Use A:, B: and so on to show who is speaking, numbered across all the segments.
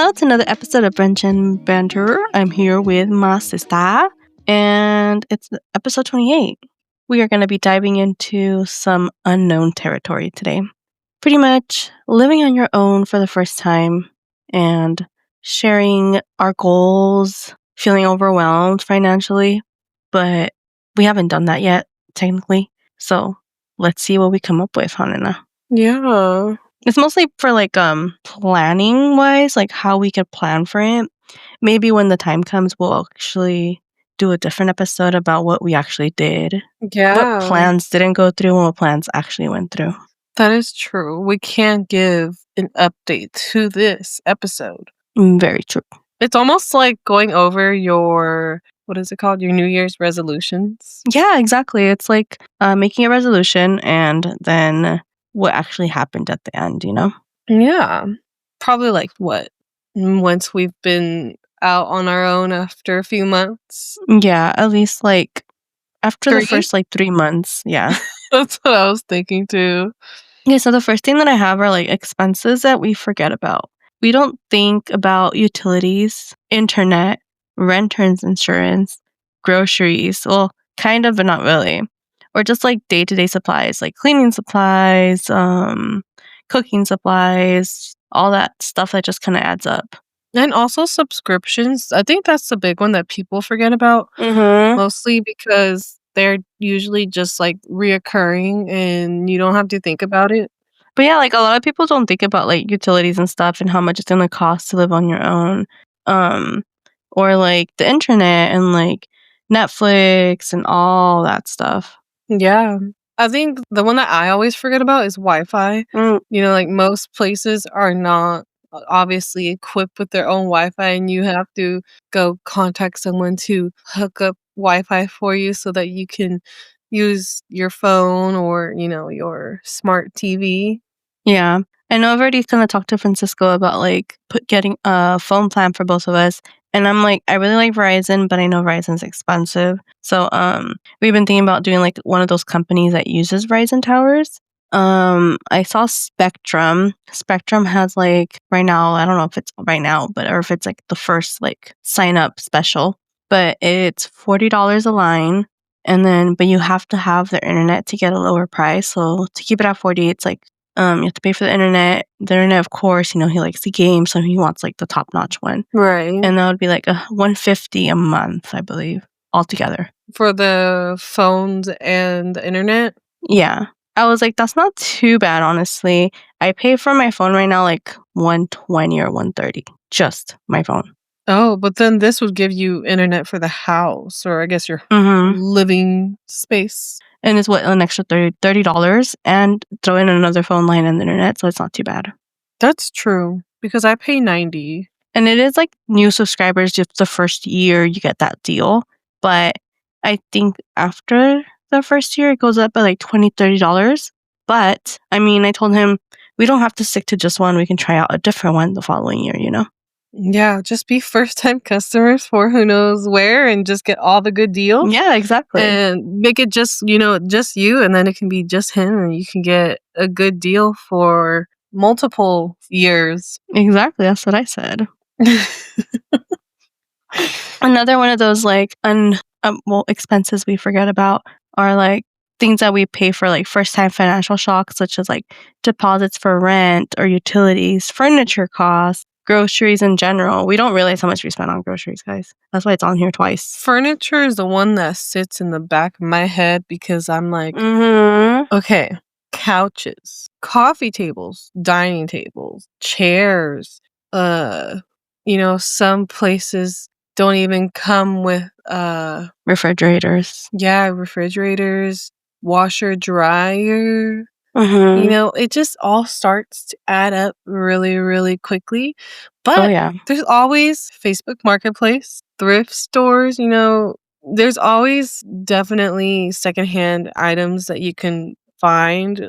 A: Hello to another episode of Brunch N Banter. I'm here with my sister, and it's episode 28. We are going to be diving into some unknown territory today. Pretty much living on your own for the first time and sharing our goals, feeling overwhelmed financially, but we haven't done that yet, technically. So let's see what we come up with, Hanina.
B: Yeah.
A: It's mostly for planning wise, like how we could plan for it. Maybe when the time comes, we'll actually do a different episode about what we actually did.
B: Yeah.
A: What plans didn't go through and what plans actually went through.
B: That is true. We can't give an update to this episode.
A: Very true.
B: It's almost like going over your, what is it called? Your New Year's resolutions.
A: Yeah, exactly. It's like making a resolution and then what actually happened at the end, you know?
B: Yeah. Probably like what? Once we've been out on our own after a few months.
A: Yeah, at least like after the
B: 3?
A: first 3 months. Yeah.
B: That's what I was thinking too.
A: Okay, so the first thing that I have are expenses that we forget about. We don't think about utilities, internet, renters insurance, groceries. Well, kind of, but not really. Or just day-to-day supplies, like cleaning supplies, cooking supplies, all that stuff that just kind of adds up.
B: And also subscriptions. I think that's the big one that people forget about.
A: Mm-hmm.
B: Mostly because they're usually just reoccurring and you don't have to think about it.
A: But yeah, a lot of people don't think about utilities and stuff and how much it's gonna cost to live on your own. Or the internet and Netflix and all that stuff.
B: Yeah. I think the one that I always forget about is Wi-Fi.
A: Mm.
B: Most places are not obviously equipped with their own Wi-Fi, and you have to go contact someone to hook up Wi-Fi for you so that you can use your phone or, your smart TV.
A: Yeah. I know I've already kind of talked to Francisco about getting a phone plan for both of us. And I'm I really like Verizon, but I know Verizon's expensive. So we've been thinking about doing one of those companies that uses Verizon towers. I saw Spectrum. Spectrum has right now, I don't know if it's right now, or if it's the first sign up special, but it's $40 a line. And then, but you have to have the internet to get a lower price. So to keep it at 40, it's you have to pay for the internet. The internet, of course, he likes the game, so he wants the top notch one.
B: Right.
A: And that would be $150 a month, I believe, altogether.
B: For the phones and the internet?
A: Yeah. I was that's not too bad, honestly. I pay for my phone right now $120 or $130. Just my phone.
B: Oh, but then this would give you internet for the house, or I guess your living space.
A: And it's an extra $30 and throw in another phone line and the internet, so it's not too bad.
B: That's true, because I pay $90.
A: And it is new subscribers, just the first year you get that deal. But I think after the first year it goes up by $20, $30. But I mean, I told him we don't have to stick to just one. We can try out a different one the following year,
B: Yeah, just be first-time customers for who knows where and just get all the good deals.
A: Yeah, exactly.
B: And make it just, just you, and then it can be just him, and you can get a good deal for multiple years.
A: Exactly, that's what I said. Another one of those expenses we forget about are things that we pay for first-time financial shocks, such as deposits for rent or utilities, furniture costs, groceries in general. We don't realize how much we spend on groceries, guys. That's why it's on here twice.
B: Furniture is the one that sits in the back of my head because I'm okay, couches, coffee tables, dining tables, chairs. Some places don't even come with
A: refrigerators.
B: Yeah, refrigerators, washer, dryer. It just all starts to add up really, really quickly. But there's always Facebook Marketplace, thrift stores, there's always definitely secondhand items that you can find,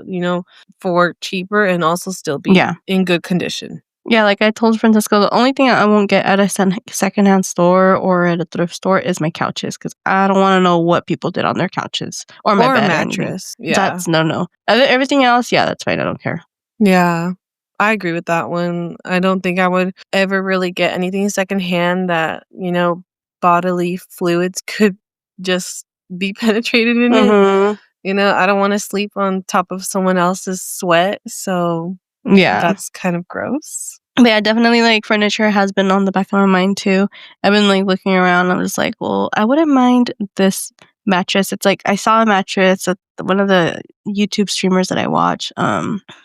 B: for cheaper and also still be in good condition.
A: Yeah, like I told Francisco, the only thing I won't get at a secondhand store or at a thrift store is my couches, because I don't want to know what people did on their couches or my bed.
B: Mattress. Yeah.
A: That's no. Everything else, yeah, that's fine. I don't care.
B: Yeah. I agree with that one. I don't think I would ever really get anything secondhand that, bodily fluids could just be penetrated in it.
A: Mhm.
B: I don't wanna sleep on top of someone else's sweat, so
A: Yeah.
B: that's kind of gross.
A: But yeah, definitely, like, furniture has been on the back of my mind too. I've been, like, looking around, I'm just like, "Well, I wouldn't mind this mattress." It's like I saw a mattress at one of the YouTube streamers that I watch,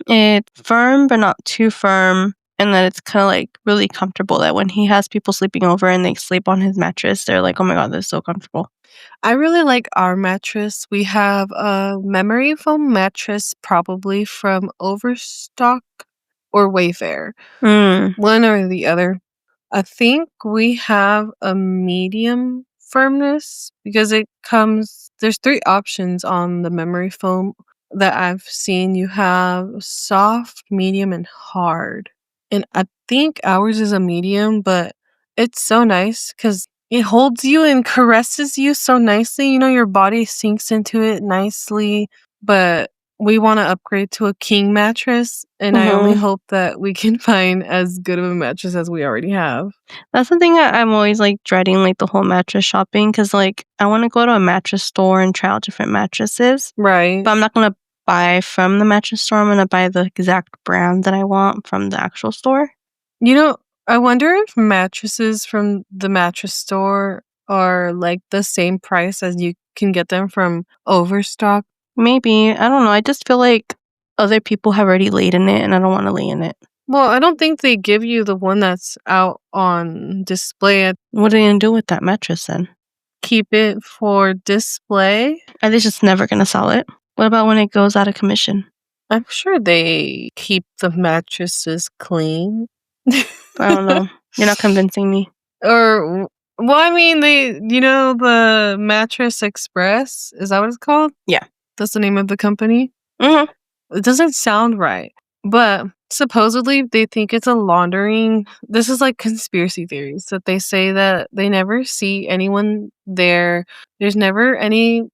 A: it's firm, but not too firm, and then it's kinda, like, really comfortable that when he has people sleeping over and they sleep on his mattress, they're like, "Oh my god, this is so comfortable."
B: I really like our mattress. We have a memory foam mattress probably from Overstock or Wayfair,
A: Mm.
B: one or the other. I think we have a medium firmness because there's 3 options on the memory foam that I've seen. You have soft, medium, and hard. And I think ours is a medium, but it's so nice because it holds you and caresses you so nicely. Your body sinks into it nicely, but we wanna upgrade to a king mattress, and I only
A: Mhm.
B: hope that we can find as good of a mattress as we already have.
A: That's the thing I'm always, like, dreading, like, the whole mattress shopping because like, I wanna go to a mattress store and try out different mattresses,
B: Right.
A: but I'm not gonna buy from the mattress store, I'm gonna buy the exact brand that I want from the actual store.
B: You know, I wonder if mattresses from the mattress store are, like, the same price as you can get them from Overstock.
A: Maybe, I don't know, I just feel like other people have already laid in it, and I don't wanna lay in it.
B: Well, I don't think they give you the one that's out on display.
A: What are they gonna do with that mattress then?
B: Keep it for display.
A: Are they just never gonna sell it? What about when it goes out of commission?
B: I'm sure they keep the mattresses clean.
A: I don't know. You're not convincing me.
B: Or well, I mean, the Mattress Express, is that what it's called?
A: Yeah.
B: That's the name of the company?
A: Mhm.
B: It doesn't sound right, but supposedly they think it's a laundering. This is like conspiracy theories that they say that they never see anyone there. There's never anyone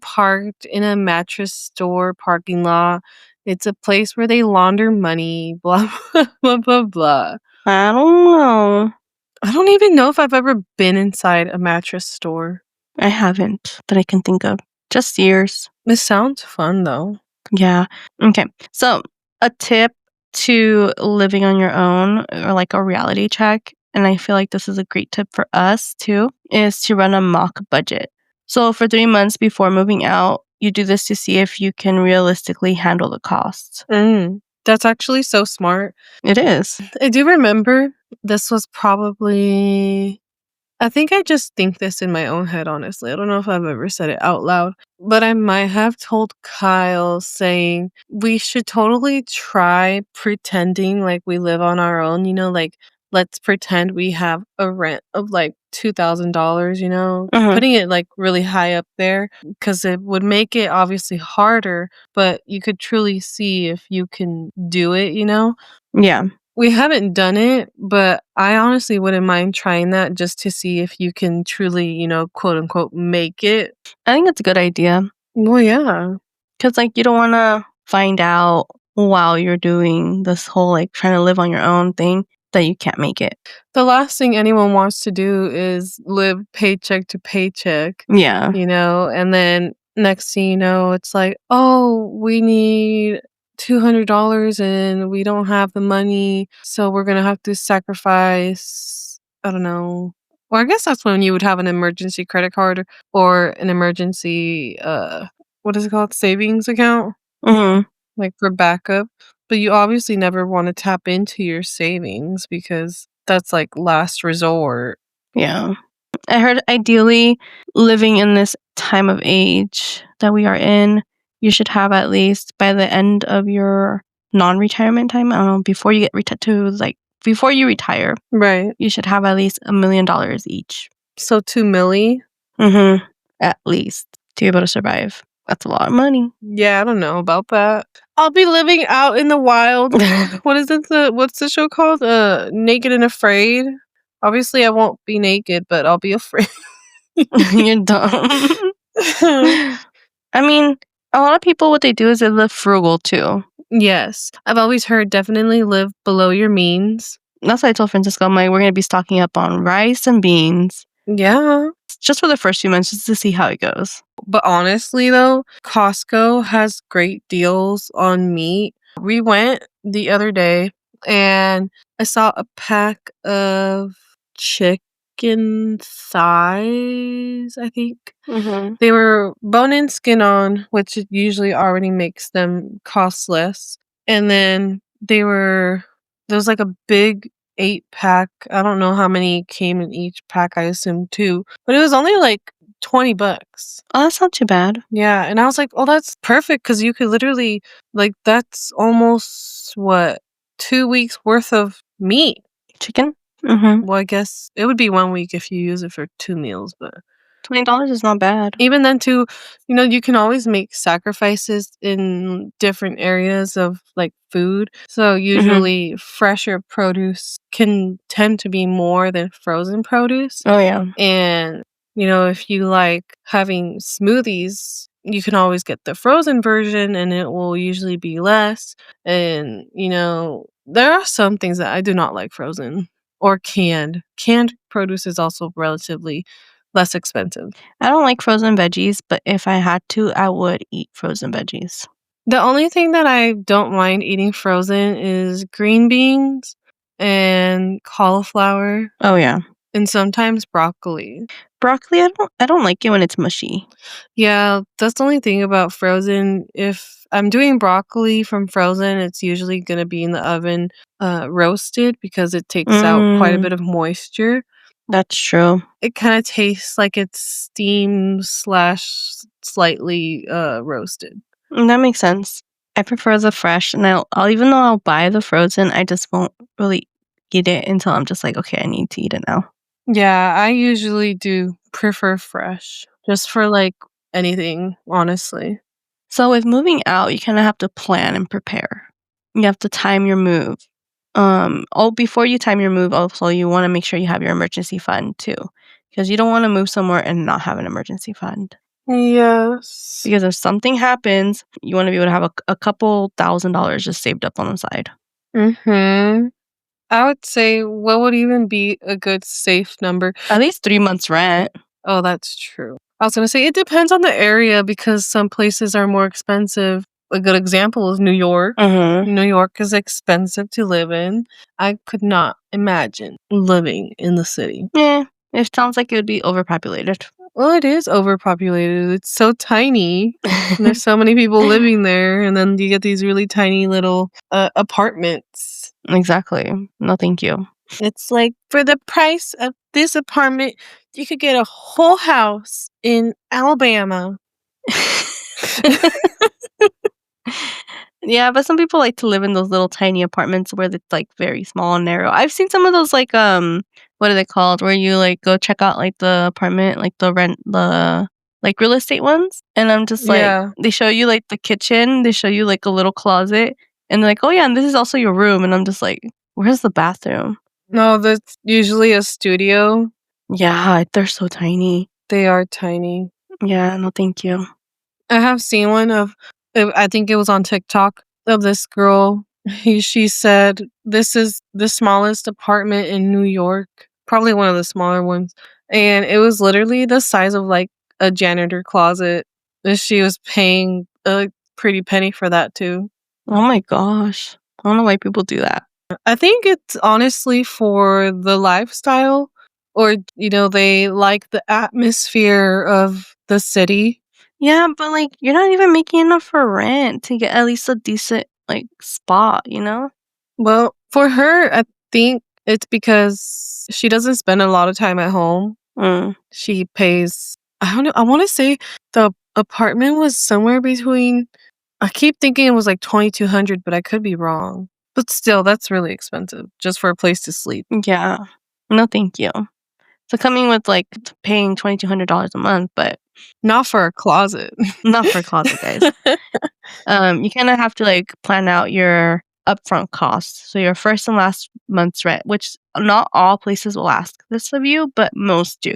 B: parked in a mattress store parking lot. It's a place where they launder money, blah, blah, blah, blah, blah.
A: I don't know.
B: I don't even know if I've ever been inside a mattress store.
A: I haven't that I can think of. Just years.
B: This sounds fun though.
A: Yeah. Okay. So, a tip to living on your own or like a reality check, and I feel like this is a great tip for us too, is to run a mock budget. So, for 3 months before moving out, you do this to see if you can realistically handle the costs.
B: That's actually so smart.
A: It is.
B: I do remember this was probably I think I just think this in my own head, honestly. I don't know if I've ever said it out loud, but I might have told Kyle saying we should totally try pretending like we live on our own, like let's pretend we have a rent of like $2,000,
A: Mhm.
B: putting it like really high up there because it would make it obviously harder, but you could truly see if you can do it.
A: Yeah.
B: We haven't done it, but I honestly wouldn't mind trying that just to see if you can truly, quote unquote, make it.
A: I think it's a good idea
B: Well, yeah.
A: because, like, you don't want to find out while you're doing this whole, like, trying to live on your own thing that you can't make it.
B: The last thing anyone wants to do is live paycheck to paycheck,
A: Yeah.
B: and then next thing you know, it's like, oh, we need $200 and we don't have the money. So we're going to have to sacrifice, I don't know. Well, I guess that's when you would have an emergency credit card or an emergency, what is it called? Savings account,
A: Mhm.
B: like for backup. But you obviously never want to tap into your savings because that's like last resort.
A: Yeah. I heard ideally living in this time of age that we are in, you should have at least by the end of your non-retirement time, I don't know, before you get to like before you retire,
B: Right.
A: you should have at least $1,000,000 each.
B: So 2 milli.
A: Mhm. At least to be able to survive. That's a lot of money.
B: Yeah, I don't know about that. I'll be living out in the wild. What is it? What's the show called? Naked and Afraid. Obviously, I won't be naked, but I'll be afraid.
A: You're dumb. I mean, a lot of people, what they do is they live frugal too.
B: Yes. I've always heard definitely live below your means.
A: That's what I told Francisco. I'm like, we're gonna be stocking up on rice and beans
B: Yeah.
A: just for the first few months, just to see how it goes.
B: But honestly, though, Costco has great deals on meat. We went the other day and I saw a pack of chicken thighs, I think.
A: Mm-hmm.
B: They were bone in, skin on, which usually already makes them cost less. And then there was like a big 8-pack. I don't know how many came in each pack. I assume 2, but it was only like $20.
A: Oh, that's not too bad.
B: Yeah, and I was like, "Oh, that's perfect because you could literally like, that's almost, what, 2 weeks worth of meat."
A: Chicken? Mm-hmm.
B: Well, I guess it would be 1 week if you use it for 2 meals, but
A: $20 is not bad.
B: even then too, you can always make sacrifices in different areas of, like, food. So,
A: Mm-hmm.
B: usually, fresher produce can tend to be more than frozen produce.
A: Oh yeah.
B: And, if you like having smoothies, you can always get the frozen version and it will usually be less. And, there are some things that I do not like frozen or canned. Canned produce is also relatively less expensive.
A: I don't like frozen veggies, but if I had to, I would eat frozen veggies.
B: The only thing that I don't mind eating frozen is green beans and cauliflower
A: Oh yeah.
B: and sometimes broccoli.
A: Broccoli, I don't like it when it's mushy.
B: Yeah, that's the only thing about frozen. If I'm doing broccoli from frozen, it's usually gonna be in the oven, roasted because it takes out quite a
A: Mm,
B: bit of moisture.
A: that's true.
B: It kinda tastes like it's steamed/slightly, roasted.
A: That makes sense. I prefer the fresh, and I'll even though I'll buy the frozen, I just won't really eat it until I'm just like, okay, I need to eat it now.
B: Yeah, I usually do prefer fresh, just for, like, anything, honestly.
A: So with moving out, you kind of have to plan and prepare. You have to time your move. Before you time your move, also you want to make sure you have your emergency fund too, because you don't want to move somewhere and not have an emergency fund.
B: Yes.
A: Because if something happens, you want to be able to have a couple $1,000s just saved up on the side.
B: Mhm. I would say what would even be a good safe number?
A: At least 3 months rent.
B: Oh, that's true. I was gonna say it depends on the area because some places are more expensive. A good example is New York.
A: Mm-hmm.
B: New York is expensive to live in. I could not imagine living in the city.
A: Yeah, it sounds like it would be overpopulated.
B: Well, it is overpopulated. It's so tiny. And there's so many people living there, and then you get these really tiny little apartments.
A: Exactly. No, thank you.
B: It's like for the price of this apartment, you could get a whole house in Alabama.
A: Yeah, but some people like to live in those little tiny apartments where it's like very small and narrow. I've seen some of those like what are they called? Where you like go check out like the apartment, like the like real estate ones. And I'm just like
B: Yeah.
A: they show you like the kitchen, they show you like a little closet, and they're like, "Oh yeah, and this is also your room." And I'm just like, "Where's the bathroom?"
B: No, that's usually a studio.
A: Yeah, they're so tiny.
B: They are tiny.
A: Yeah, no thank you.
B: I have seen one of I think it was on TikTok of this girl. She said, "This is the smallest apartment in New York, probably one of the smaller ones." And it was literally the size of like a janitor closet. And she was paying a pretty penny for that too.
A: Oh my gosh. I don't know why people do that.
B: I think it's honestly for the lifestyle or they like the atmosphere of the city.
A: Yeah, but, like, you're not even making enough for rent to get at least a decent, like, spot, you know?
B: Well, for her, I think it's because she doesn't spend a lot of time at home.
A: Mm.
B: She pays, I don't know, I want to say the apartment was somewhere between, I keep thinking it was like 2,200, but I could be wrong. But still, that's really expensive just for a place to sleep.
A: Yeah. No, thank you. So coming with, like, paying $2,200 a month, but
B: Not for a closet.
A: not for a closet, guys. You kinda have to, like, plan out your upfront costs, so your first and last month's rent, which not all places will ask this of you, but most do.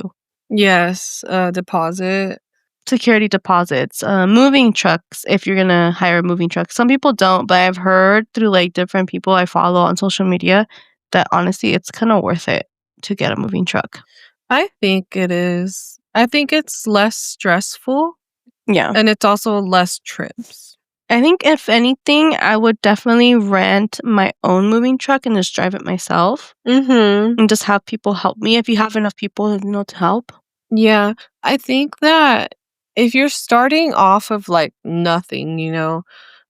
B: Yes, deposit.
A: security deposits, moving trucks if you're gonna hire a moving truck. Some people don't, but I've heard through, like, different people I follow on social media that honestly it's kinda worth it to get a moving truck.
B: I think it is. I think it's less stressful
A: Yeah.
B: and it's also less trips.
A: I think if anything, I would definitely rent my own moving truck and just drive it myself
B: Mhm.
A: and just have people help me if you have enough people, to help.
B: Yeah, I think that if you're starting off of, like, nothing,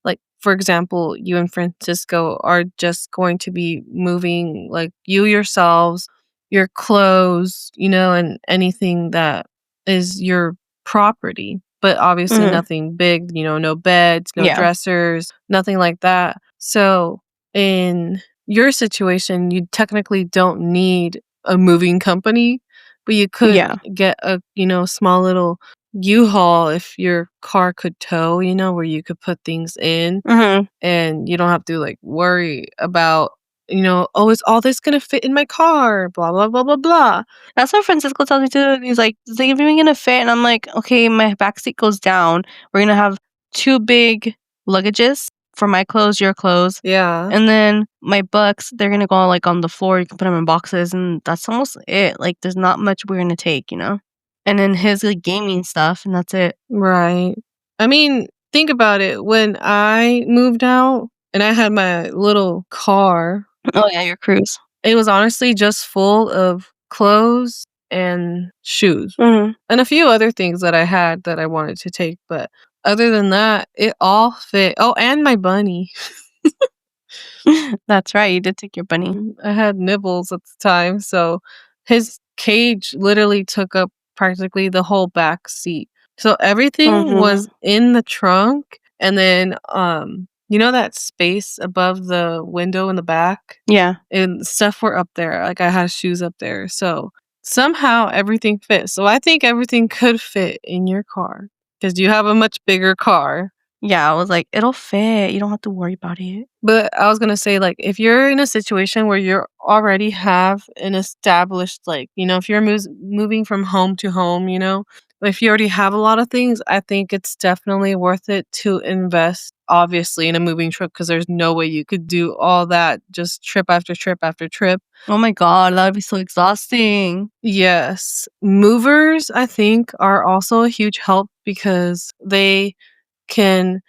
B: like, for example, you and Francisco are just going to be moving, like, you yourselves, your clothes, and anything that is your property, but obviously
A: Mhm.
B: nothing big, no beds, no
A: Yeah.
B: dressers, nothing like that. So, in your situation, you technically don't need a moving company, but you could
A: Yeah.
B: get a, small little U-Haul if your car could tow, where you could put things in
A: Mhm.
B: and you don't have to like worry about, oh, is all this gonna fit in my car? Blah blah blah blah blah.
A: That's what Francisco tells me too. He's like, "Is it even gonna fit?" And I'm like, "Okay, my back seat goes down. We're gonna have 2 big luggages for my clothes, your clothes,
B: Yeah.
A: and then my books, they're gonna go, like, on the floor. You can put them in boxes, and that's almost it. Like, there's not much we're gonna take, you know? And then his, like, gaming stuff, and that's it."
B: Right. I mean, think about it. When I moved out and I had my little car,
A: Oh, yeah, your cruise.
B: it was honestly just full of clothes and shoes
A: Mhm.
B: and a few other things that I had that I wanted to take, but other than that, it all fit. Oh, and my bunny.
A: That's right, you did take your bunny.
B: I had Nibbles at the time, so his cage literally took up practically the whole back seat. So everything was
A: Mhm.
B: in the trunk, and then, that space above the window in the back?
A: Yeah.
B: And stuff were up there, like, I had shoes up there, so somehow everything fit. So I think everything could fit in your car because you have a much bigger car.
A: Yeah, I was like, "It'll fit, you don't have to worry about it."
B: But I was gonna say, like, if you're in a situation where you already have an established, like, if you're moving from home to home, if you already have a lot of things, I think it's definitely worth it to invest, obviously, in a moving truck because there's no way you could do all that just trip after trip after trip.
A: Oh my god, that would be so exhausting.
B: Yes. Movers, I think, are also a huge help because they can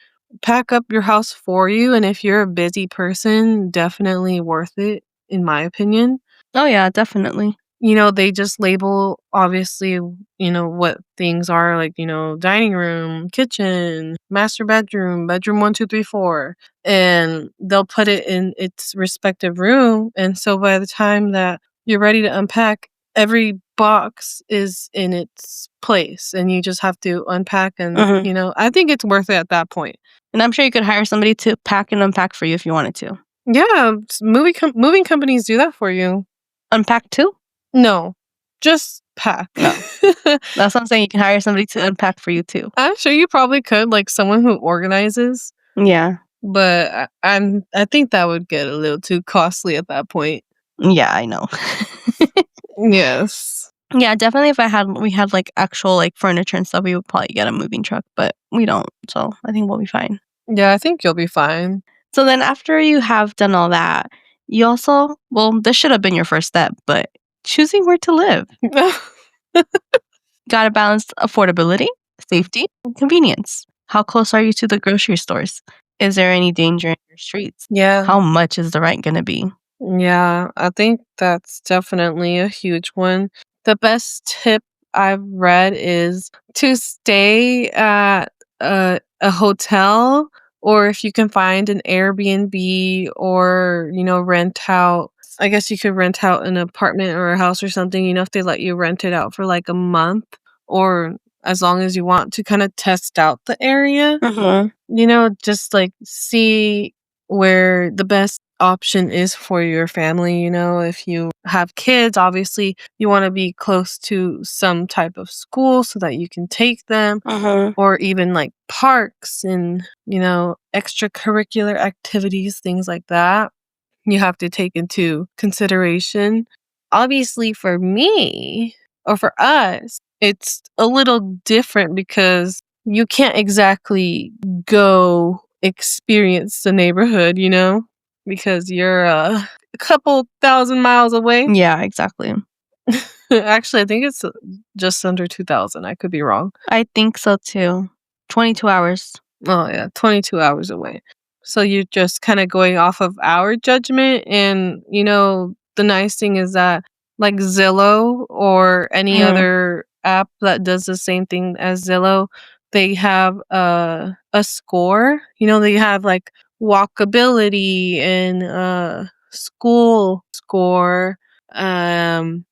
B: pack up your house for you, and if you're a busy person, definitely worth it, in my opinion.
A: Oh, yeah, definitely.
B: They just label, obviously, what things are like, dining room, kitchen, master bedroom, bedroom 1, 2, 3, 4, and they'll put it in its respective room. And so by the time that you're ready to unpack, every box is in its place and you just have to unpack. And,
A: Mhm.
B: I think it's worth it at that point.
A: And I'm sure you could hire somebody to pack and unpack for you if you wanted to.
B: Yeah, moving companies do that for you.
A: Unpack too?
B: No, just pack.
A: No. That's what I'm saying, you can hire somebody to unpack for you too.
B: I'm sure you probably could, like someone who organizes,
A: Yeah.
B: but I think that would get a little too costly at that point.
A: Yeah, I know.
B: Yes.
A: Yeah, definitely if we had, like, actual, like, furniture and stuff, we would probably get a moving truck, but we don't, so I think we'll be fine.
B: Yeah, I think you'll be fine.
A: So then after you have done all that, you also well, this should have been your first step, but choosing where to live. Gotta balance affordability, safety, and convenience. How close are you to the grocery stores? Is there any danger in your streets?
B: Yeah.
A: How much is the rent gonna be?
B: Yeah, I think that's definitely a huge one. The best tip I've read is to stay at a hotel, or if you can find an Airbnb or, rent out. I guess you could rent out an apartment or a house or something, if they let you rent it out for like a month or as long as you want to kind of test out the area.
A: Mhm.
B: Just like see where the best option is for your family. If you have kids, obviously you want to be close to some type of school so that you can take them,
A: Mhm.
B: or even like parks and, extracurricular activities, things like that. You have to take into consideration. Obviously, for me, Or for us, it's a little different because you can't exactly go experience the neighborhood, because you're a couple thousand miles away.
A: Yeah, exactly.
B: Actually, I think it's just under 2,000. I could be wrong.
A: I think so too. 22 hours.
B: Oh, yeah, 22 hours away. So you're just kinda going off of our judgment, and, the nice thing is that, like Zillow or any
A: Mhm.
B: other app that does the same thing as Zillow, they have a score. They have, like, walkability and, school score. Um,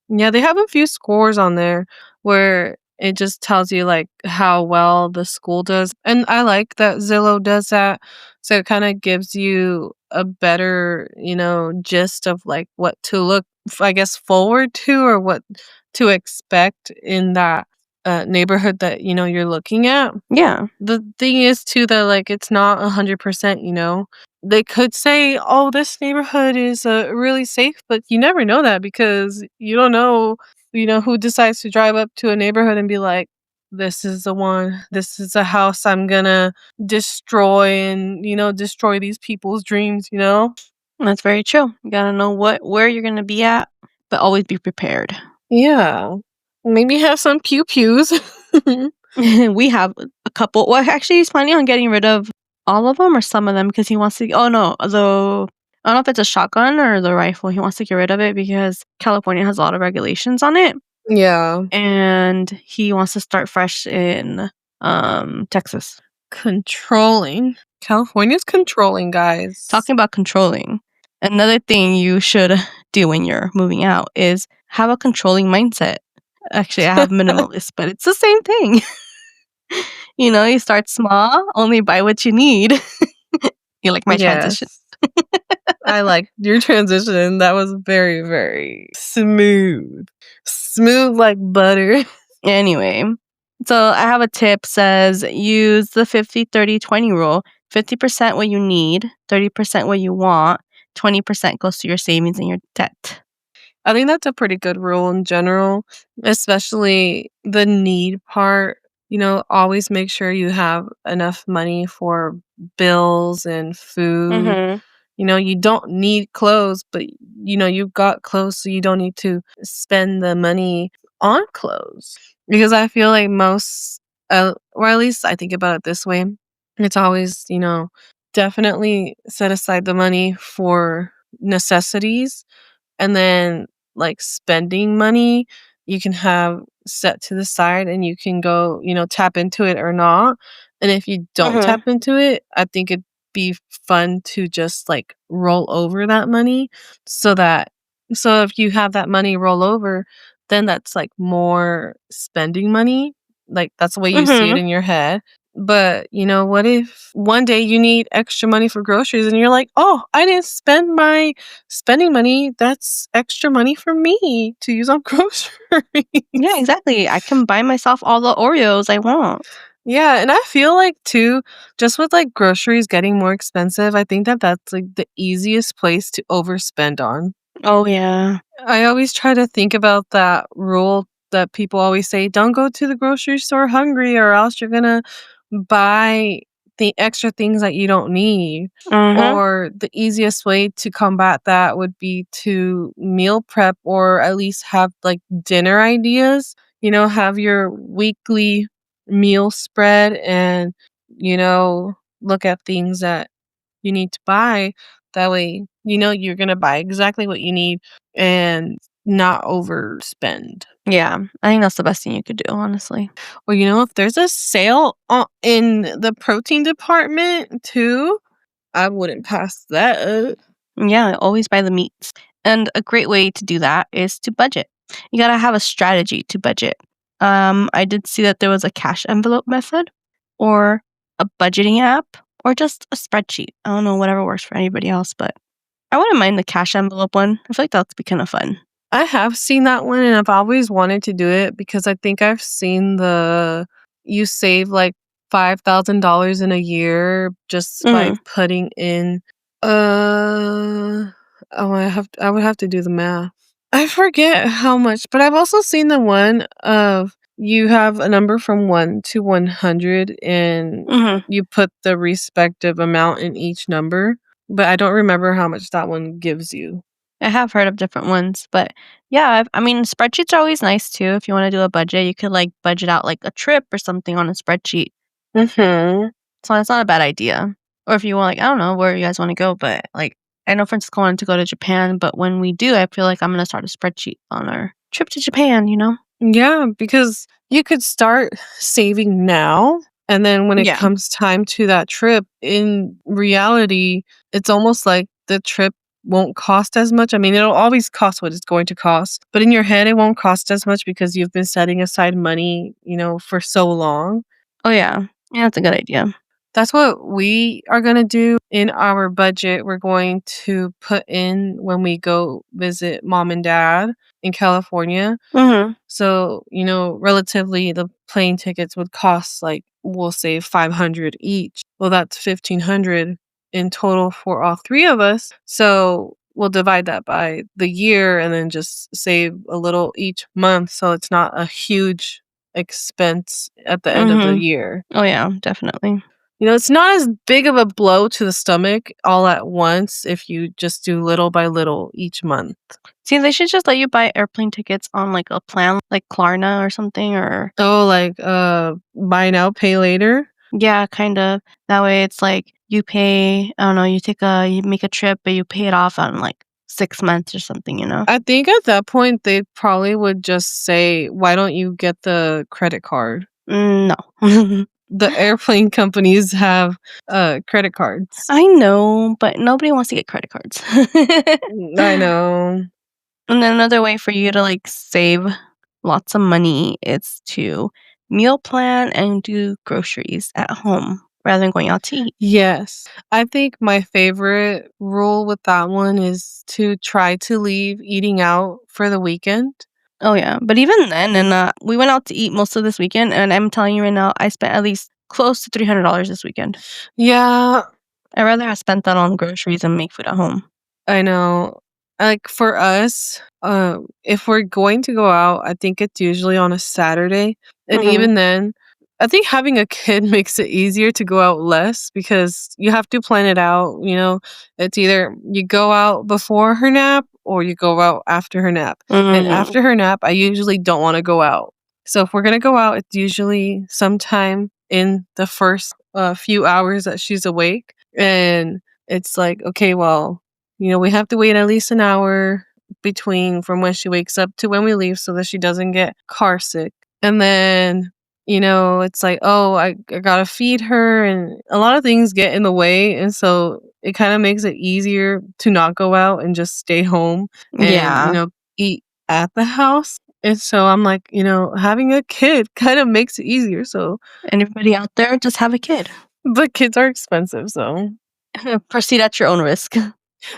B: yeah, they have a few scores on there where it just tells you, like, how well the school does, and I like that Zillow does that, so it kinda gives you a better, gist of, like, what to look I guess, forward to, or what to expect in that, neighborhood that, you're looking at.
A: Yeah.
B: The thing is too that, like, it's not 100%, They could say, "Oh, this neighborhood is, really safe," but you never know that because you don't know, who decides to drive up to a neighborhood and be like, "This is the one. This is a house I'm gonna destroy and, destroy these people's dreams," you know?
A: That's very true. You gotta know where you're gonna be at, but always be prepared.
B: Yeah. Maybe have some pew-pews.
A: We have a couple. Well, actually, he's planning on getting rid of all of them or some of them because he wants to. Oh no, I don't know if it's a shotgun or the rifle. He wants to get rid of it because California has a lot of regulations on it,
B: Yeah.
A: and he wants to start fresh in Texas.
B: Controlling. California's controlling, guys.
A: Talking about controlling, another thing you should do when you're moving out is have a controlling mindset. Actually, I have minimalist, but it's the same thing. You start small, only buy what you need. You like my transition?
B: Yes. I like your transition. That was very, very smooth. Smooth like butter.
A: Anyway, so I have a tip says use the 50/30/20 rule. 50% what you need, 30% what you want, 20% goes to your savings and your debt.
B: I think that's a pretty good rule in general, especially the need part. Always make sure you have enough money for bills and food.
A: Mhm.
B: You don't need clothes, but you've got clothes, so you don't need to spend the money on clothes. Because I feel like most, or at least I think about it this way, it's always, definitely set aside the money for necessities, and then, like, spending money, you can have set to the side and you can go, tap into it or not. And if you don't
A: Mhm.
B: tap into it, I think it'd be fun to just, like, roll over that money so that so if you have that money roll over, then that's, like, more spending money. Like, that's the way you see it
A: Mhm.
B: in your head. But, what if one day you need extra money for groceries and you're like, "Oh, I didn't spend my spending money, that's extra money for me to use on groceries."
A: Yeah, exactly. I can buy myself all the Oreos I want.
B: Yeah, and I feel like too, just with, like, groceries getting more expensive, I think that that's, like, the easiest place to overspend on.
A: Oh, yeah.
B: I always try to think about that rule that people always say, "Don't go to the grocery store hungry or else you're gonna buy the extra things that you don't need."
A: Mhm.
B: Or the easiest way to combat that would be to meal prep, or at least have, like, dinner ideas. Have your weekly meal spread and, look at things that you need to buy. That way, you're gonna buy exactly what you need and not overspend.
A: Yeah, I think that's the best thing you could do, honestly.
B: Or, if there's a sale in the protein department too, I wouldn't pass that up.
A: Yeah, always buy the meats. And a great way to do that is to budget. You gotta have a strategy to budget. I did see that there was a cash envelope method, or a budgeting app, or just a spreadsheet. I don't know, whatever works for anybody else, but I wouldn't mind the cash envelope one. I feel like that'd be kind of fun.
B: I have seen that one and I've always wanted to do it because I think I've seen you save like $5,000 in a year just by
A: Mm.
B: putting in uh I would have to do the math. I forget how much, but I've also seen the one of you have a number from 1 to 100 and you put the respective amount in each number, but I don't remember how much that one gives you.
A: I have heard of different ones, but yeah, I mean, spreadsheets are always nice too. If you want to do a budget, you could like budget out like a trip or something on a spreadsheet.
B: Mhm.
A: So it's not a bad idea. Or if you want, like, I don't know where you guys want to go, but like, I know Francisco wanted to go to Japan, but when we do, I feel like I'm going to start a spreadsheet on our trip to Japan, you know?
B: Yeah, because you could start saving now, and then when it
A: Yeah.
B: comes time to that trip, in reality, it's almost like the trip won't cost as much. I mean, it'll always cost what it's going to cost, but in your head, it won't cost as much because you've been setting aside money, for so long.
A: Oh, yeah. Yeah, that's a good idea.
B: That's what we are going to do in our budget. We're going to put in when we go visit mom and dad in California.
A: Hmm.
B: So, relatively the plane tickets would cost like we'll say 500 each. Well, that's 1500 in total for all three of us. So, we'll divide that by the year and then just save a little each month so it's not a huge expense at the end of the
A: Hmm.
B: year.
A: Oh, yeah, definitely.
B: It's not as big of a blow to the stomach all at once if you just do little by little each month.
A: See, they should just let you buy airplane tickets on like a plan like Klarna or something, or
B: Oh, like buy now, pay later?
A: yeah, kind of. That way it's like you pay, I don't know, you make a trip, but you pay it off on like 6 months or something, you know?
B: I think at that point they probably would just say, "Why don't you get the credit card?"
A: No.
B: The airplane companies have credit cards.
A: I know, but nobody wants to get credit cards.
B: I know.
A: And then another way for you to like save lots of money is to meal plan and do groceries at home rather than going out to eat.
B: Yes. I think my favorite rule with that one is to try to leave eating out for the weekend.
A: Oh yeah, but even then, and we went out to eat most of this weekend, and I'm telling you right now, I spent at least close to $300 this weekend.
B: Yeah,
A: I'd rather have spent that on groceries and make food at home.
B: I know. Like for us, if we're going to go out, I think it's usually on a Saturday. And
A: Mhm.
B: even then, I think having a kid makes it easier to go out less because you have to plan it out. It's either you go out before her nap or you go out after her nap. And
A: Mhm.
B: after her nap, I usually don't want to go out. So if we're going to go out, it's usually sometime in the first few hours that she's awake. And it's like, okay, well, we have to wait at least an hour between from when she wakes up to when we leave so that she doesn't get car sick. And then, it's like, oh, I gotta feed her, and a lot of things get in the way. And so it kind of makes it easier to not go out and just stay home and,
A: Yeah.
B: eat at the house. And so I'm like, having a kid kind of makes it easier. So,
A: Anybody out there, just have a kid.
B: but kids are expensive. So,
A: Proceed at your own risk.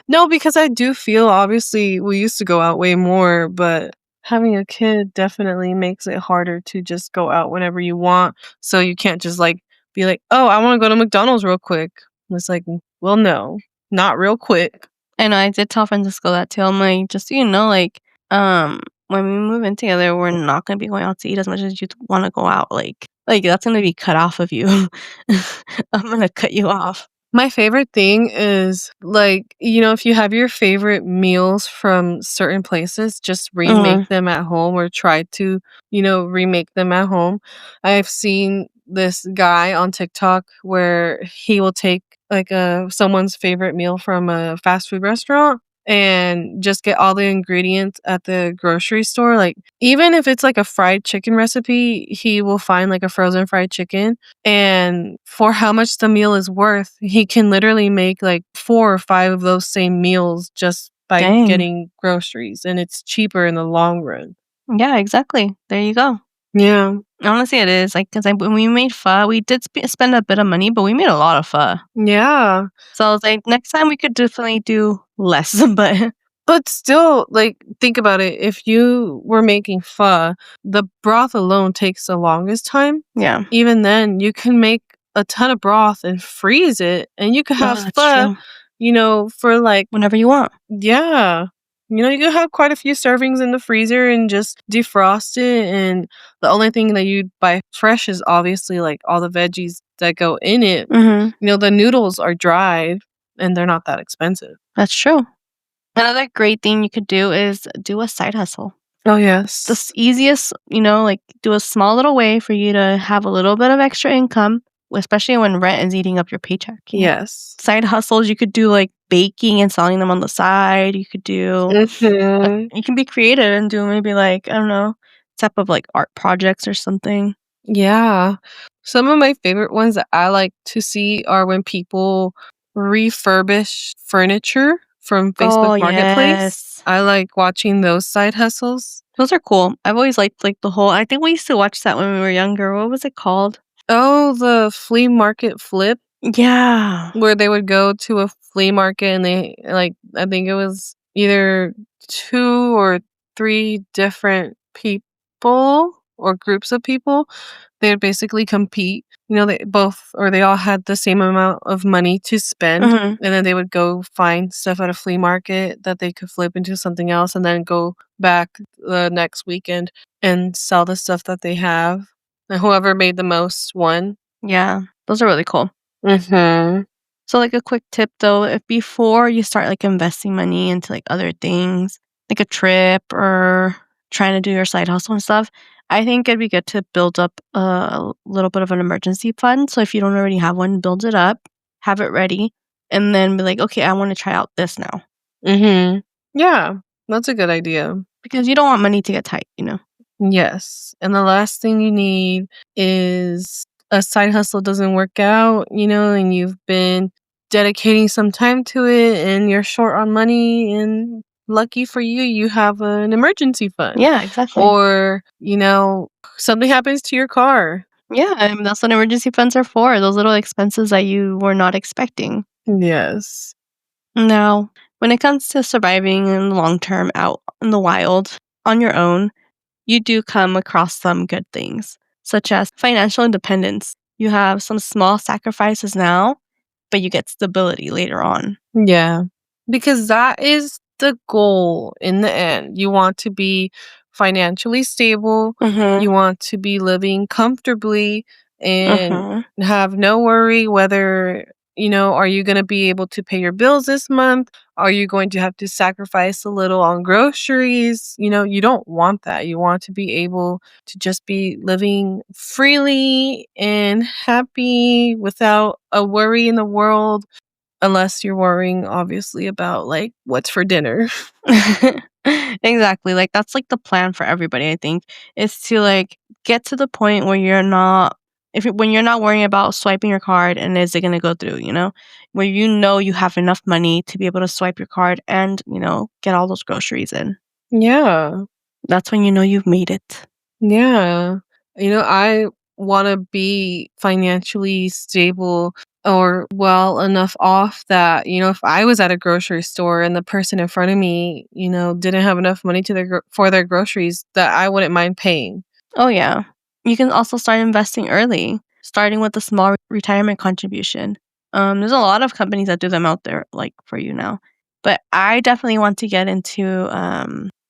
B: no, because I do feel obviously we used to go out way more, but having a kid definitely makes it harder to just go out whenever you want. So you can't just like be like, "Oh, I want to go to McDonald's real quick." It's like, "Well, no, not real quick."
A: I know, I did tell Francisco that too. I'm like, just so you know, like, when we move in together, we're not gonna be going out to eat as much as you want to go out. Like that's gonna be cut off of you. I'm gonna cut you off.
B: My favorite thing is like, if you have your favorite meals from certain places, just remake
A: Mhm.
B: them at home or try to, remake them at home. I've seen this guy on TikTok where he will take like someone's favorite meal from a fast food restaurant and just get all the ingredients at the grocery store. Like even if it's like a fried chicken recipe, he will find like a frozen fried chicken, and for how much the meal is worth, he can literally make like 4 or 5 of those same meals just by
A: Dang.
B: getting groceries, and it's cheaper in the long run.
A: Yeah, exactly. There you go.
B: Yeah.
A: Honestly, it is like because when we made pho, we did spend a bit of money, but we made a lot of pho.
B: Yeah.
A: So I was like, next time we could definitely do less. But
B: But still, like, think about it. If you were making pho, the broth alone takes the longest time.
A: yeah,
B: Even then, you can make a ton of broth and freeze it, and you could have
A: oh, that's
B: pho,
A: true.
B: for like,
A: Whenever you want.
B: yeah. You can have quite a few servings in the freezer and just defrost it, and the only thing that you'd buy fresh is obviously, like, all the veggies that go in it.
A: Mhm.
B: The noodles are dried, and they're not that expensive.
A: That's true. Another great thing you could do is do a side hustle.
B: Oh, yes.
A: Easiest, like, do a small little way for you to have a little bit of extra income, especially when rent is eating up your paycheck.
B: Yes.
A: Side hustles, you could do, like, baking and selling them on the side. You could do
B: Mhm.
A: you can be creative and do maybe, like, I don't know, type of, like, art projects or something.
B: Yeah. Some of my favorite ones that I like to see are when people refurbish furniture from Facebook
A: Oh,
B: Marketplace.
A: yes.
B: I like watching those side hustles.
A: Those are cool. I've always liked, like, the whole I think we used to watch that when we were younger. What was it called?
B: Oh, the flea market flip,
A: Yeah.
B: where they would go to a flea market and they, like, I think it was either 2 or 3 different people or groups of people. They would basically compete. They all had the same amount of money to spend,
A: Mhm.
B: and then they would go find stuff at a flea market that they could flip into something else and then go back the next weekend and sell the stuff that they have. And whoever made the most won.
A: Yeah. Those are really cool.
B: Mhm.
A: So, like, a quick tip though, if before you start, like, investing money into, like, other things, like a trip or trying to do your side hustle and stuff, I think it'd be good to build up a little bit of an emergency fund. So if you don't already have one, build it up, have it ready, and then be like, "Okay, I wanna try out this now."
B: Mhm. Yeah, that's a good idea.
A: Because you don't want money to get tight.
B: Yes, and the last thing you need is a side hustle doesn't work out, and you've been dedicating some time to it and you're short on money, and lucky for you, you have an emergency fund.
A: Yeah, exactly.
B: Or, something happens to your car.
A: Yeah, and that's what emergency funds are for, those little expenses that you were not expecting.
B: Yes.
A: Now, when it comes to surviving in the long term out in the wild on your own, you do come across some good things, such as financial independence. You have some small sacrifices now, but you get stability later on.
B: Yeah. Because that is the goal in the end. You want to be financially stable,
A: Mhm.
B: you want to be living comfortably and
A: Mhm.
B: have no worry whether, are you going to be able to pay your bills this month? Are you going to have to sacrifice a little on groceries? You don't want that. You want to be able to just be living freely and happy without a worry in the world. Unless you're worrying, obviously, about, like, what's for dinner.
A: Exactly, like, that's, like, the plan for everybody, I think, is to, like, get to the point where you're not when you're not worrying about swiping your card and is it gonna go through. Where you have enough money to be able to swipe your card and, get all those groceries in.
B: Yeah.
A: That's when you know you've made it.
B: Yeah. I wanna be financially stable or well enough off that, if I was at a grocery store and the person in front of me, didn't have enough money for their groceries, that I wouldn't mind paying.
A: Oh, yeah. You can also start investing early, starting with a small retirement contribution. There's a lot of companies that do them out there, like, for you now. But I definitely want to get into,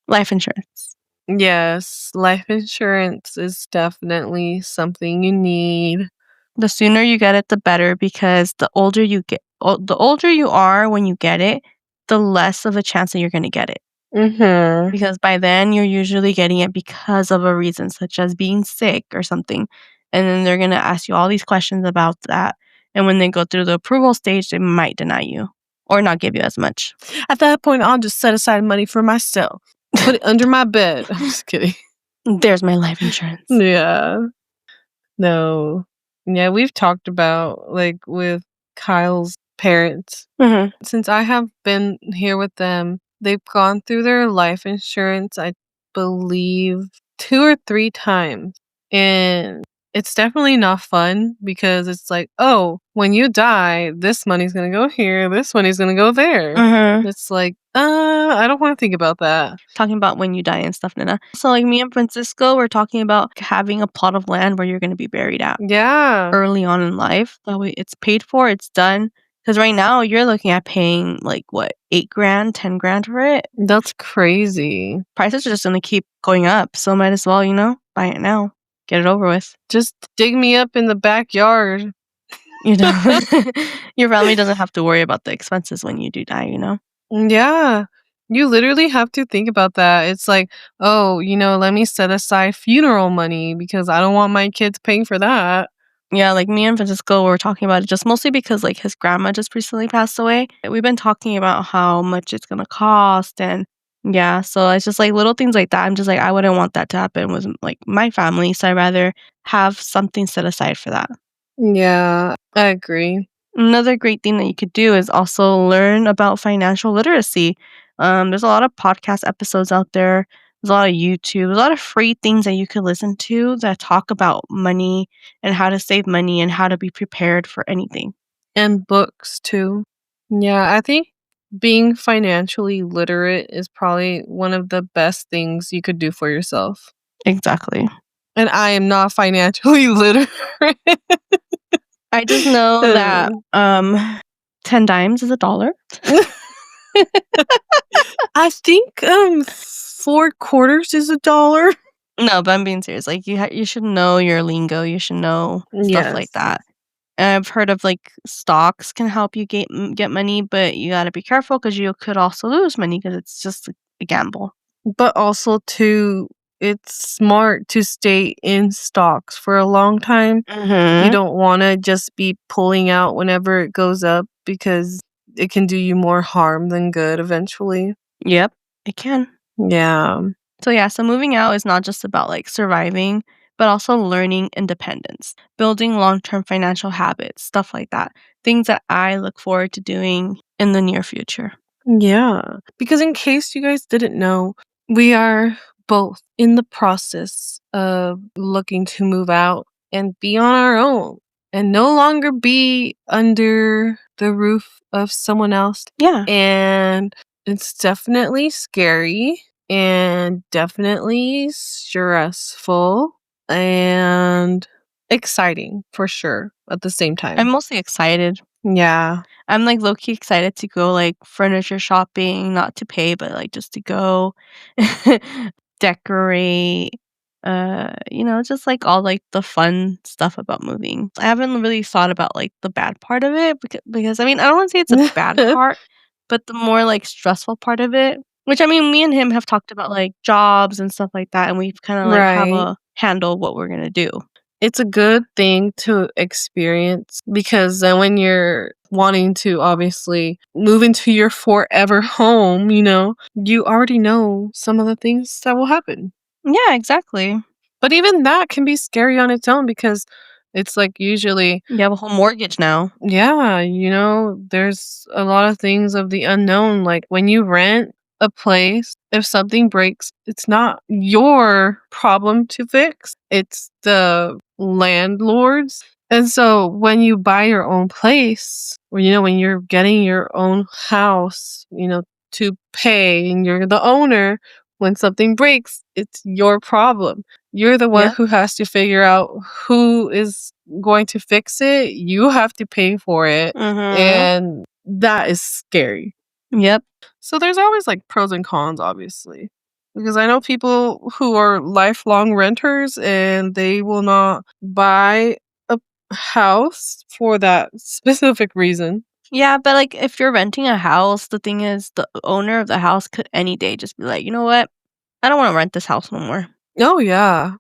A: life insurance.
B: Yes, life insurance is definitely something you need.
A: The sooner you get it, the better because the older you are when you get it, the less of a chance that you're gonna get it.
B: Mhm.
A: Because by then, you're usually getting it because of a reason, such as being sick or something, and then they're gonna ask you all these questions about that, and when they go through the approval stage, they might deny you or not give you as much.
B: At that point, I'll just set aside money for myself. Put it under my bed. I'm just kidding.
A: There's my life insurance.
B: Yeah. No. Yeah, we've talked about, like, with Kyle's parents.
A: Mhm.
B: Since I have been here with them, they've gone through their life insurance, I believe, 2 or 3 times. And it's definitely not fun because it's like, "Oh, when you die, this money's gonna go here, this money's gonna go there."
A: Mhm.
B: It's like, I don't wanna think about that."
A: Talking about when you die and stuff, Nina. So, like, me and Francisco, we're talking about having a plot of land where you're gonna be buried at
B: Yeah.
A: early on in life. That way it's paid for, it's done. 'Cause right now you're looking at paying, like, what, 8 grand, 10 grand for it?
B: That's crazy.
A: Prices are just gonna keep going up, so might as well, buy it now. Get it over with.
B: Just dig me up in the backyard.
A: You know? Your family doesn't have to worry about the expenses when you do die, you know?
B: Yeah. You literally have to think about that. It's like, "Oh, let me set aside funeral money because I don't want my kids paying for that."
A: Yeah, like, me and Francisco were talking about it just mostly because, like, his grandma just recently passed away. We've been talking about how much it's gonna cost and yeah, so it's just, like, little things like that. I'm just like, I wouldn't want that to happen with, like, my family, so I'd rather have something set aside for that.
B: Yeah, I agree.
A: Another great thing that you could do is also learn about financial literacy. There's a lot of podcast episodes out there. There's a lot of YouTube. There's a lot of free things that you could listen to that talk about money and how to save money and how to be prepared for anything.
B: And books too. Yeah, I think being financially literate is probably one of the best things you could do for yourself.
A: Exactly.
B: And I am not financially literate.
A: I just know that 10 dimes is a dollar.
B: I think 4 quarters is $1.
A: No, but I'm being serious. Like you should know your lingo. You should know stuff like
B: Yes.
A: that. And I've heard of like stocks can help you get money, but you got to be careful because you could also lose money because it's just a gamble.
B: But also too, it's smart to stay in stocks for a long time. You
A: Mhm.
B: don't want to just be pulling out whenever it goes up because it can do you more harm than good eventually.
A: Yep, it can.
B: Yeah.
A: So yeah, so moving out is not just about like surviving, but also learning independence, building long-term financial habits, stuff like that. Things that I look forward to doing in the near future.
B: Yeah. Because in case you guys didn't know, we are both in the process of looking to move out and be on our own and no longer be under the roof of someone else.
A: Yeah.
B: And it's definitely scary and definitely stressful and exciting for sure at the same
A: I'm
B: time.
A: mostly excited.
B: Yeah.
A: I'm like low key excited to go like furniture shopping, not to pay, but like just to go decorate. Just like all like the fun stuff about moving. I haven't really thought about like the bad part of it because I mean, I don't want to say it's a bad part, but the more like stressful part of it, which I mean, me and him have talked about like jobs and stuff like that, and we've kind of like have
B: Right.
A: a handle what we're gonna do.
B: It's a good thing to experience because then when you're wanting to obviously move into your forever home, you already know some of the things that will happen.
A: Yeah, exactly.
B: But even that can be scary on its own because it's like usually,
A: You have a whole mortgage now.
B: yeah, there's a lot of things of the unknown. Like when you rent a place, if something breaks, it's not your problem to fix, it's the landlord's. And so when you buy your own place, or, when you're getting your own house, to pay and you're the owner, when something breaks, it's your problem. You're the one
A: Yeah.
B: who has to figure out who is going to fix it. You have to pay for it.
A: Mhm.
B: And that is scary.
A: Yep.
B: So there's always like pros and cons, obviously. Because I know people who are lifelong renters and they will not buy a house for that specific reason.
A: Yeah, but, like, if you're renting a house, the thing is the owner of the house could any day just be like, "You know what? I don't wanna rent this house no more."
B: Oh, yeah.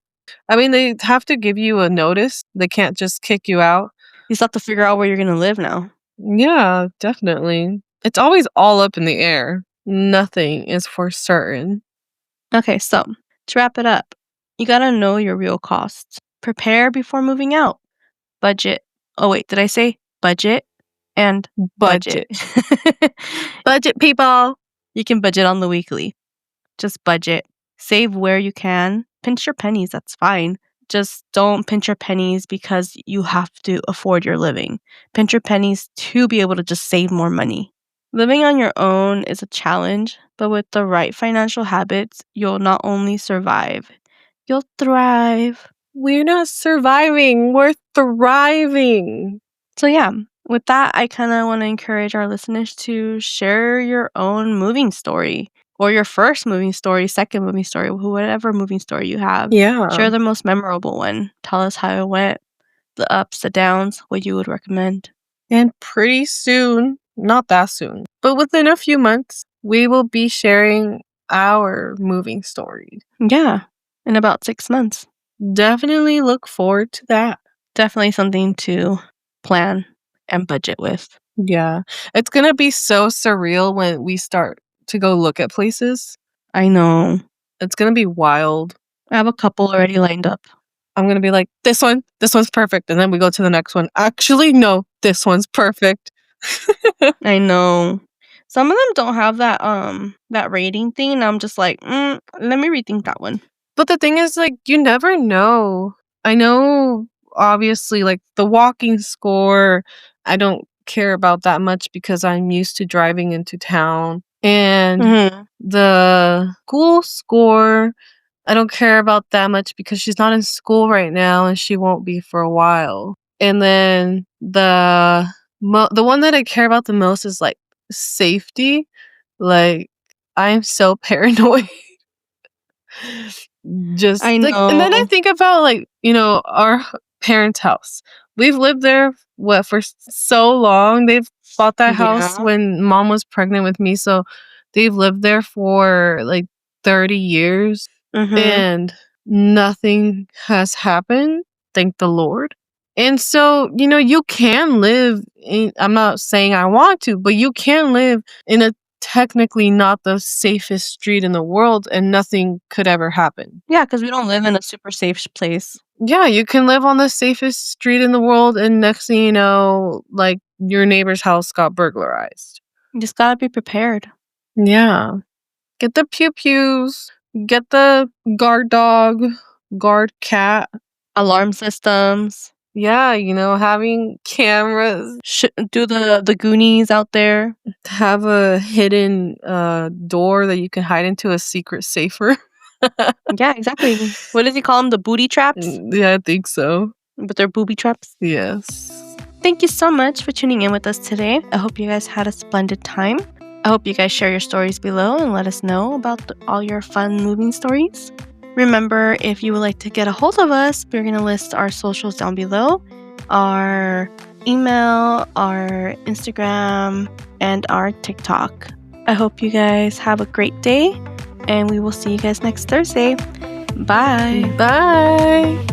B: I mean, they have to give you a notice. They can't just kick you out.
A: You still have to figure out where you're gonna live now.
B: Yeah, definitely. It's always all up in the air. Nothing is for certain.
A: Okay, so, to wrap it up, you gotta know your real costs. Prepare before moving out. Budget. Oh, wait, did I say budget and budget?
B: Budget. Budget, people.
A: You can budget on the weekly. Just budget. Save where you can. Pinch your pennies, that's fine. Just don't pinch your pennies because you have to afford your living. Pinch your pennies to be able to just save more money. Living on your own is a challenge, but with the right financial habits, you'll not only survive, you'll thrive.
B: We're not surviving. We're thriving.
A: So, yeah, With that, I kind of want to encourage our listeners to share your own moving story or your first moving story, second moving story, whatever moving story you have.
B: Yeah.
A: Share the most memorable one. Tell us how it went, the ups, the downs, what you would recommend.
B: And pretty soon, not that soon, but within a few months, we will be sharing our moving stories.
A: Yeah, in about 6 months.
B: Definitely look forward to that.
A: Definitely something to plan and budget with.
B: Yeah. It's gonna be so surreal when we start to go look at places.
A: I know.
B: It's gonna be wild.
A: I have a couple already lined up.
B: I'm gonna be like, this one's perfect. And then we go to the next one. Actually, no, this one's perfect.
A: I know. Some of them don't have that rating thing, and I'm just like, let me rethink that one.
B: But the thing is, like, you never know. I know, obviously, like, the walking score, I don't care about that much because I'm used to driving into town. And the school score, I don't care about that much because she's not in school right now and she won't be for a while. And then the one that I care about the most is like safety. Like, I'm so paranoid. Just
A: I
B: like, and then I
A: know.
B: think about, like, our parents' house. We've lived there for so long. They've bought that house
A: Yeah.
B: when mom was pregnant with me, so they've lived there for like 30 years and nothing has happened, thank the Lord. And so, you can live in, I'm not saying I want to, but you can live in a technically not the safest street in the world and nothing could ever happen.
A: Yeah, because we don't live in a super safe place.
B: Yeah, you can live on the safest street in the world and next thing you know, like, your neighbor's house got burglarized.
A: You just gotta be prepared.
B: Yeah. Get the pew-pews, get the guard dog, guard cat.
A: Alarm systems.
B: Yeah, having cameras.
A: Do the Goonies out there.
B: Have a hidden door that you can hide into, a secret safer.
A: Yeah, exactly. What does he call them? The booty traps?
B: Yeah, I think so.
A: But they're booby traps?
B: Yes.
A: Thank you so much for tuning in with us today. I hope you guys had a splendid time. I hope you guys share your stories below and let us know about all your fun moving stories. Remember, if you would like to get a hold of us, we're going to list our socials down below. Our email, our Instagram, and our TikTok. I hope you guys have a great day, and we will see you guys next Thursday. Bye.
B: Bye.